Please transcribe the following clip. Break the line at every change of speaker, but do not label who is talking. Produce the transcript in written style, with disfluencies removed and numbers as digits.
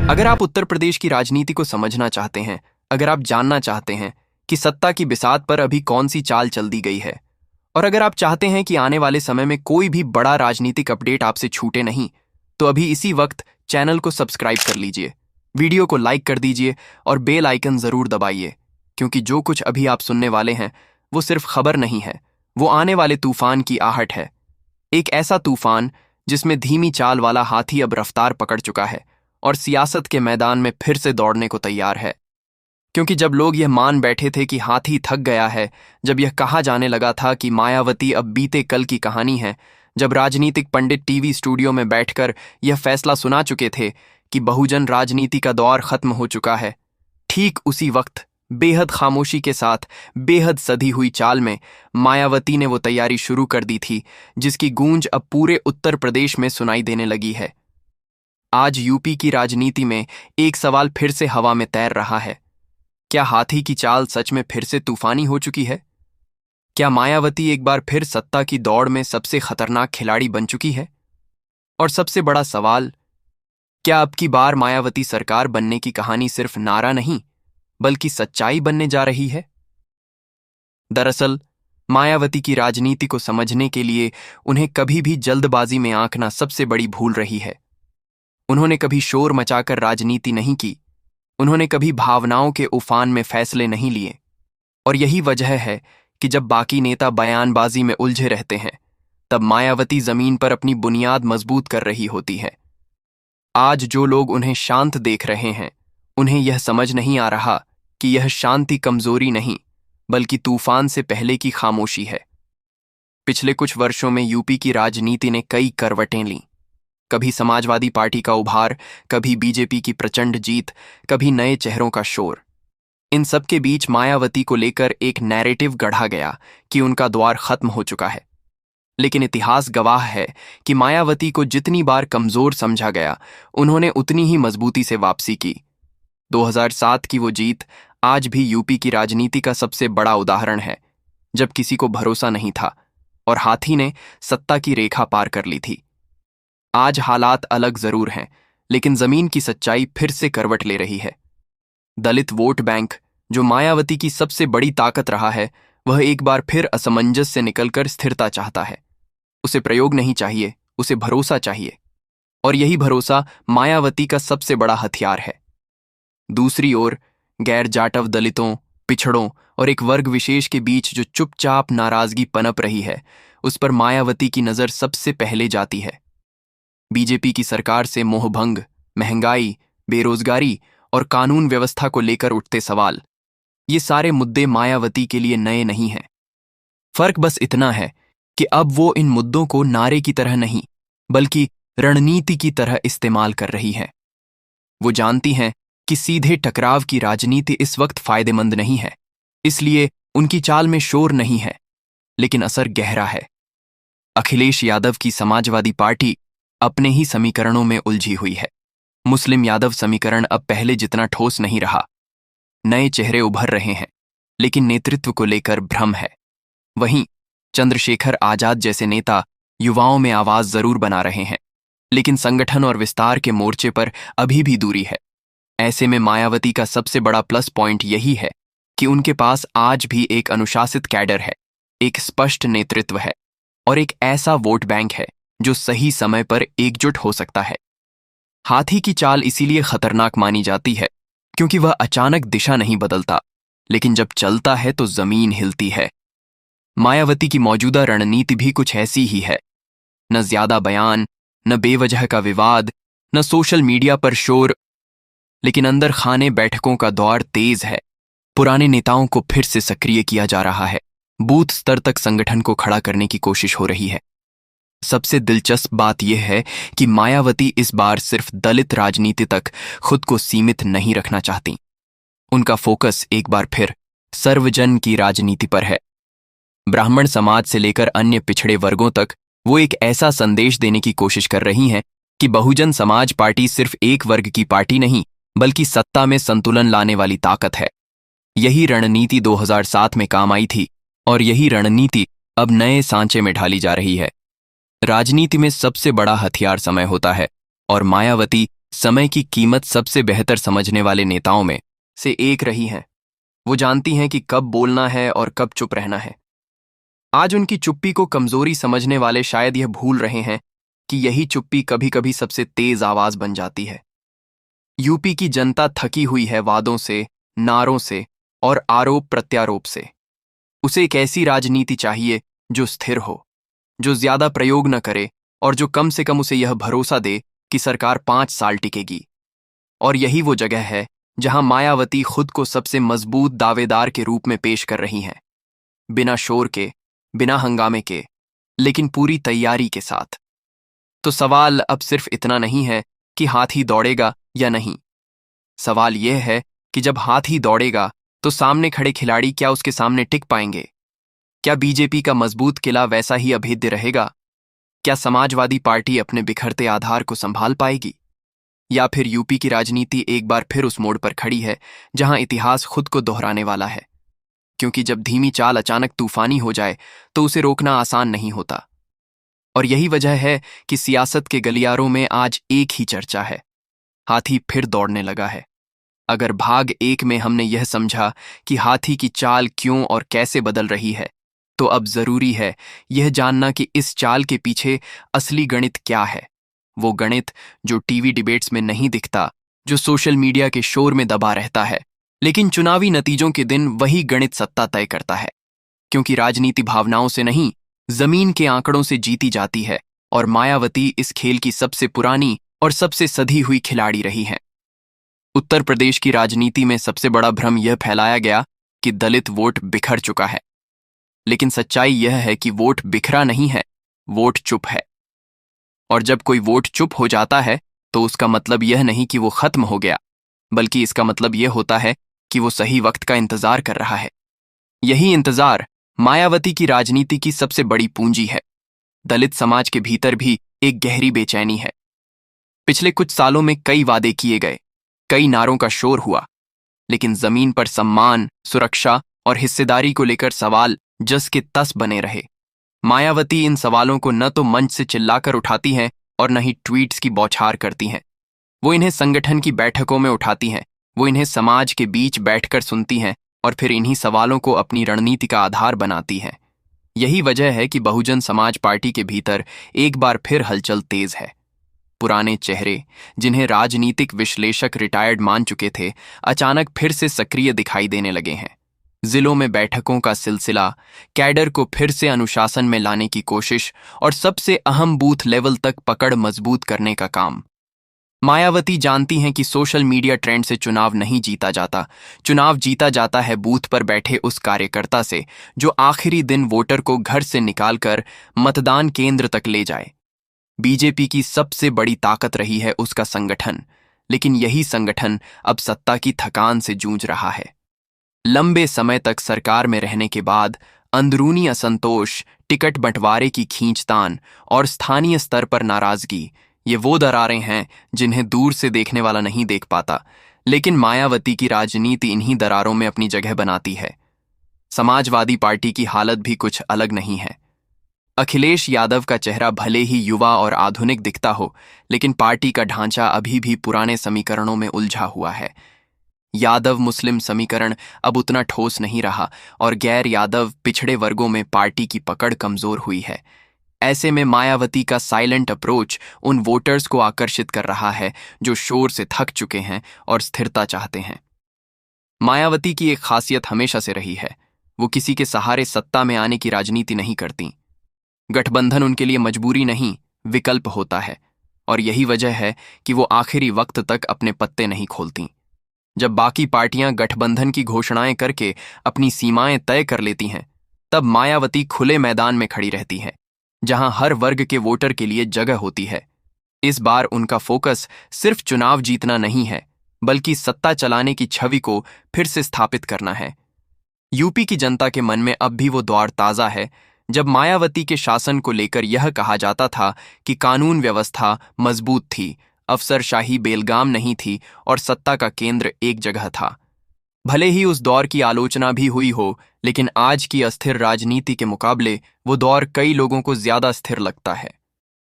अगर आप उत्तर प्रदेश की राजनीति को समझना चाहते हैं, अगर आप जानना चाहते हैं कि सत्ता की बिसात पर अभी कौन सी चाल चल दी गई है, और अगर आप चाहते हैं कि आने वाले समय में कोई भी बड़ा राजनीतिक अपडेट आपसे छूटे नहीं, तो अभी इसी वक्त चैनल को सब्सक्राइब कर लीजिए, वीडियो को लाइक कर दीजिए और बेल आइकन जरूर दबाइए, क्योंकि जो कुछ अभी आप सुनने वाले हैं वो सिर्फ खबर नहीं है, वो आने वाले तूफान की आहट है। एक ऐसा तूफान जिसमें धीमी चाल वाला हाथी अब रफ्तार पकड़ चुका है और सियासत के मैदान में फिर से दौड़ने को तैयार है। क्योंकि जब लोग यह मान बैठे थे कि हाथी थक गया है, जब यह कहा जाने लगा था कि मायावती अब बीते कल की कहानी है, जब राजनीतिक पंडित टीवी स्टूडियो में बैठकर यह फैसला सुना चुके थे कि बहुजन राजनीति का दौर खत्म हो चुका है, ठीक उसी वक्त बेहद खामोशी के साथ बेहद सधी हुई चाल में मायावती ने वो तैयारी शुरू कर दी थी जिसकी गूंज अब पूरे उत्तर प्रदेश में सुनाई देने लगी है। आज यूपी की राजनीति में एक सवाल फिर से हवा में तैर रहा है। क्या हाथी की चाल सच में फिर से तूफानी हो चुकी है? क्या मायावती एक बार फिर सत्ता की दौड़ में सबसे खतरनाक खिलाड़ी बन चुकी है? और सबसे बड़ा सवाल, क्या अब की बार मायावती सरकार बनने की कहानी सिर्फ नारा नहीं बल्कि सच्चाई बनने जा रही है? दरअसल मायावती की राजनीति को समझने के लिए उन्हें कभी भी जल्दबाजी में आंकना सबसे बड़ी भूल रही है। उन्होंने कभी शोर मचाकर राजनीति नहीं की, उन्होंने कभी भावनाओं के उफान में फैसले नहीं लिए, और यही वजह है कि जब बाकी नेता बयानबाजी में उलझे रहते हैं, तब मायावती जमीन पर अपनी बुनियाद मजबूत कर रही होती है। आज जो लोग उन्हें शांत देख रहे हैं, उन्हें यह समझ नहीं आ रहा कि यह शांति कमजोरी नहीं बल्कि तूफान से पहले की खामोशी है। पिछले कुछ वर्षों में यूपी की राजनीति ने कई करवटें लीं। कभी समाजवादी पार्टी का उभार, कभी बीजेपी की प्रचंड जीत, कभी नए चेहरों का शोर। इन सब के बीच मायावती को लेकर एक नैरेटिव गढ़ा गया कि उनका द्वार खत्म हो चुका है। लेकिन इतिहास गवाह है कि मायावती को जितनी बार कमजोर समझा गया, उन्होंने उतनी ही मजबूती से वापसी की। 2007 की वो जीत आज भी यूपी की राजनीति का सबसे बड़ा उदाहरण है, जब किसी को भरोसा नहीं था और हाथी ने सत्ता की रेखा पार कर ली थी। आज हालात अलग जरूर हैं, लेकिन जमीन की सच्चाई फिर से करवट ले रही है। दलित वोट बैंक, जो मायावती की सबसे बड़ी ताकत रहा है, वह एक बार फिर असमंजस से निकलकर स्थिरता चाहता है। उसे प्रयोग नहीं चाहिए, उसे भरोसा चाहिए, और यही भरोसा मायावती का सबसे बड़ा हथियार है। दूसरी ओर गैर जाटव दलितों, पिछड़ों और एक वर्ग विशेष के बीच जो चुपचाप नाराजगी पनप रही है, उस पर मायावती की नजर सबसे पहले जाती है। बीजेपी की सरकार से मोहभंग, महंगाई, बेरोजगारी और कानून व्यवस्था को लेकर उठते सवाल, ये सारे मुद्दे मायावती के लिए नए नहीं हैं। फर्क बस इतना है कि अब वो इन मुद्दों को नारे की तरह नहीं बल्कि रणनीति की तरह इस्तेमाल कर रही है। वो जानती हैं कि सीधे टकराव की राजनीति इस वक्त फायदेमंद नहीं है, इसलिए उनकी चाल में शोर नहीं है, लेकिन असर गहरा है। अखिलेश यादव की समाजवादी पार्टी अपने ही समीकरणों में उलझी हुई है। मुस्लिम यादव समीकरण अब पहले जितना ठोस नहीं रहा। नए चेहरे उभर रहे हैं, लेकिन नेतृत्व को लेकर भ्रम है। वहीं चंद्रशेखर आजाद जैसे नेता युवाओं में आवाज जरूर बना रहे हैं, लेकिन संगठन और विस्तार के मोर्चे पर अभी भी दूरी है। ऐसे में मायावती का सबसे बड़ा प्लस पॉइंट यही है कि उनके पास आज भी एक अनुशासित कैडर है, एक स्पष्ट नेतृत्व है और एक ऐसा वोट बैंक है जो सही समय पर एकजुट हो सकता है। हाथी की चाल इसीलिए खतरनाक मानी जाती है क्योंकि वह अचानक दिशा नहीं बदलता, लेकिन जब चलता है तो जमीन हिलती है। मायावती की मौजूदा रणनीति भी कुछ ऐसी ही है। न ज्यादा बयान, न बेवजह का विवाद, न सोशल मीडिया पर शोर, लेकिन अंदर खाने बैठकों का दौर तेज है। पुराने नेताओं को फिर से सक्रिय किया जा रहा है, बूथ स्तर तक संगठन को खड़ा करने की कोशिश हो रही है। सबसे दिलचस्प बात यह है कि मायावती इस बार सिर्फ दलित राजनीति तक खुद को सीमित नहीं रखना चाहती। उनका फोकस एक बार फिर सर्वजन की राजनीति पर है। ब्राह्मण समाज से लेकर अन्य पिछड़े वर्गों तक वो एक ऐसा संदेश देने की कोशिश कर रही हैं कि बहुजन समाज पार्टी सिर्फ एक वर्ग की पार्टी नहीं बल्कि सत्ता में संतुलन लाने वाली ताकत है। यही रणनीति 2007 में काम आई थी और यही रणनीति अब नए सांचे में ढाली जा रही है। राजनीति में सबसे बड़ा हथियार समय होता है और मायावती समय की कीमत सबसे बेहतर समझने वाले नेताओं में से एक रही हैं। वो जानती हैं कि कब बोलना है और कब चुप रहना है। आज उनकी चुप्पी को कमजोरी समझने वाले शायद यह भूल रहे हैं कि यही चुप्पी कभी कभी सबसे तेज आवाज बन जाती है। यूपी की जनता थकी हुई है वादों से, नारों से और आरोप प्रत्यारोप से। उसे एक ऐसी राजनीति चाहिए जो स्थिर हो, जो ज्यादा प्रयोग न करे और जो कम से कम उसे यह भरोसा दे कि सरकार 5 साल टिकेगी। और यही वो जगह है जहां मायावती खुद को सबसे मजबूत दावेदार के रूप में पेश कर रही हैं, बिना शोर के, बिना हंगामे के, लेकिन पूरी तैयारी के साथ। तो सवाल अब सिर्फ इतना नहीं है कि हाथी दौड़ेगा या नहीं। सवाल यह है कि जब हाथी दौड़ेगा तो सामने खड़े खिलाड़ी क्या उसके सामने टिक पाएंगे? क्या बीजेपी का मजबूत किला वैसा ही अभेद्य रहेगा? क्या समाजवादी पार्टी अपने बिखरते आधार को संभाल पाएगी? या फिर यूपी की राजनीति एक बार फिर उस मोड़ पर खड़ी है जहां इतिहास खुद को दोहराने वाला है? क्योंकि जब धीमी चाल अचानक तूफानी हो जाए तो उसे रोकना आसान नहीं होता। और यही वजह है कि सियासत के गलियारों में आज एक ही चर्चा है, हाथी फिर दौड़ने लगा है। अगर भाग 1 में हमने यह समझा कि हाथी की चाल क्यों और कैसे बदल रही है, तो अब जरूरी है यह जानना कि इस चाल के पीछे असली गणित क्या है। वो गणित जो टीवी डिबेट्स में नहीं दिखता, जो सोशल मीडिया के शोर में दबा रहता है, लेकिन चुनावी नतीजों के दिन वही गणित सत्ता तय करता है। क्योंकि राजनीति भावनाओं से नहीं, जमीन के आंकड़ों से जीती जाती है, और मायावती इस खेल की सबसे पुरानी और सबसे सधी हुई खिलाड़ी रही हैं। उत्तर प्रदेश की राजनीति में सबसे बड़ा भ्रम यह फैलाया गया कि दलित वोट बिखर चुका है। लेकिन सच्चाई यह है कि वोट बिखरा नहीं है, वोट चुप है। और जब कोई वोट चुप हो जाता है तो उसका मतलब यह नहीं कि वो खत्म हो गया, बल्कि इसका मतलब यह होता है कि वो सही वक्त का इंतजार कर रहा है। यही इंतजार मायावती की राजनीति की सबसे बड़ी पूंजी है। दलित समाज के भीतर भी एक गहरी बेचैनी है। पिछले कुछ सालों में कई वादे किए गए, कई नारों का शोर हुआ, लेकिन जमीन पर सम्मान, सुरक्षा और हिस्सेदारी को लेकर सवाल जस के तस बने रहे। मायावती इन सवालों को न तो मंच से चिल्लाकर उठाती हैं और न ही ट्वीट्स की बौछार करती हैं। वो इन्हें संगठन की बैठकों में उठाती हैं, वो इन्हें समाज के बीच बैठकर सुनती हैं और फिर इन्हीं सवालों को अपनी रणनीति का आधार बनाती हैं। यही वजह है कि बहुजन समाज पार्टी के भीतर एक बार फिर हलचल तेज है। पुराने चेहरे, जिन्हें राजनीतिक विश्लेषक रिटायर्ड मान चुके थे, अचानक फिर से सक्रिय दिखाई देने लगे हैं। जिलों में बैठकों का सिलसिला, कैडर को फिर से अनुशासन में लाने की कोशिश और सबसे अहम बूथ लेवल तक पकड़ मजबूत करने का काम। मायावती जानती हैं कि सोशल मीडिया ट्रेंड से चुनाव नहीं जीता जाता। चुनाव जीता जाता है बूथ पर बैठे उस कार्यकर्ता से जो आखिरी दिन वोटर को घर से निकालकर मतदान केंद्र तक ले जाए। बीजेपी की सबसे बड़ी ताकत रही है उसका संगठन, लेकिन यही संगठन अब सत्ता की थकान से जूझ रहा है। लंबे समय तक सरकार में रहने के बाद अंदरूनी असंतोष, टिकट बंटवारे की खींचतान और स्थानीय स्तर पर नाराजगी, ये वो दरारें हैं जिन्हें दूर से देखने वाला नहीं देख पाता, लेकिन मायावती की राजनीति इन्हीं दरारों में अपनी जगह बनाती है। समाजवादी पार्टी की हालत भी कुछ अलग नहीं है। अखिलेश यादव का चेहरा भले ही युवा और आधुनिक दिखता हो, लेकिन पार्टी का ढांचा अभी भी पुराने समीकरणों में उलझा हुआ है। यादव मुस्लिम समीकरण अब उतना ठोस नहीं रहा और गैर यादव पिछड़े वर्गों में पार्टी की पकड़ कमजोर हुई है। ऐसे में मायावती का साइलेंट अप्रोच उन वोटर्स को आकर्षित कर रहा है जो शोर से थक चुके हैं और स्थिरता चाहते हैं। मायावती की एक खासियत हमेशा से रही है, वो किसी के सहारे सत्ता में आने की राजनीति नहीं करती। गठबंधन उनके लिए मजबूरी नहीं, विकल्प होता है, और यही वजह है कि वो आखिरी वक्त तक अपने पत्ते नहीं खोलती। जब बाकी पार्टियां गठबंधन की घोषणाएं करके अपनी सीमाएं तय कर लेती हैं, तब मायावती खुले मैदान में खड़ी रहती है, जहां हर वर्ग के वोटर के लिए जगह होती है। इस बार उनका फोकस सिर्फ चुनाव जीतना नहीं है, बल्कि सत्ता चलाने की छवि को फिर से स्थापित करना है। यूपी की जनता के मन में अब भी वो दौर ताजा है जब मायावती के शासन को लेकर यह कहा जाता था कि कानून व्यवस्था मजबूत थी, अफसरशाही बेलगाम नहीं थी और सत्ता का केंद्र एक जगह था। भले ही उस दौर की आलोचना भी हुई हो, लेकिन आज की अस्थिर राजनीति के मुकाबले वो दौर कई लोगों को ज्यादा स्थिर लगता है।